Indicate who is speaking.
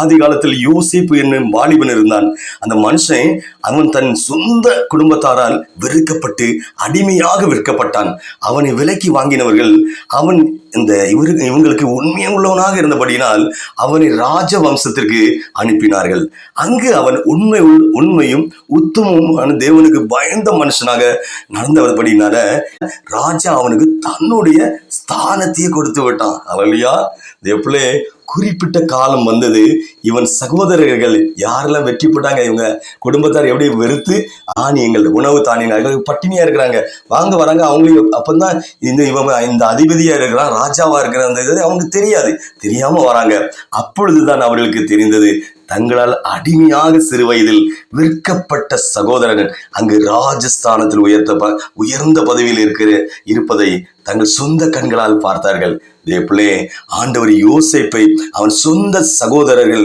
Speaker 1: ஆதி காலத்தில் யோசேப்பு என்னும் வாலிபன் இருந்தான். அந்த மனுஷன் அவன் தன் சொந்த குடும்பத்தாரால் வெறுக்கப்பட்டு அடிமையாக விற்கப்பட்டான். அவனை விலைக்கு வாங்கினவர்கள் அவன் இவங்களுக்கு உண்மை உள்ளவனாக இருந்தபடியினால் அவனை ராஜ வம்சத்திற்கு அனுப்பினார்கள். அங்கு அவன் உண்மையும் உத்தமமான தேவனுக்கு பயந்த மனுஷனாக நடந்தபடினால ராஜா அவனுக்கு தன்னுடைய ஸ்தானத்தையே கொடுத்து விட்டான். அல்லேலூயா. எப்பலே குறிப்பிட்ட காலம் வந்தது. இவன் சகோதரர்கள் யாரெல்லாம் வெற்றி போட்டாங்க, இவங்க குடும்பத்தார் எப்படி வெறுத்து தானியங்கள் உணவு தானியங்கள் பட்டினியா இருக்கிறாங்க, வாங்க வராங்க. அவங்களுக்கு அப்பந்தான் இந்த அதிபதியா இருக்கிறான், ராஜாவா இருக்கிற அந்த இது அவங்களுக்கு தெரியாம வராங்க. அப்பொழுதுதான் அவர்களுக்கு தெரிந்தது, தங்களால் அடிமையாக சிறு வயதில் விற்கப்பட்ட சகோதரர்கள் அங்கு ராஜஸ்தானத்தில் உயர்ந்த பதவியில் இருப்பதை தங்கள் சொந்த கண்களால் பார்த்தார்கள். ஆண்டவர் யோசேப்பை அவன் சொந்த சகோதரர்கள்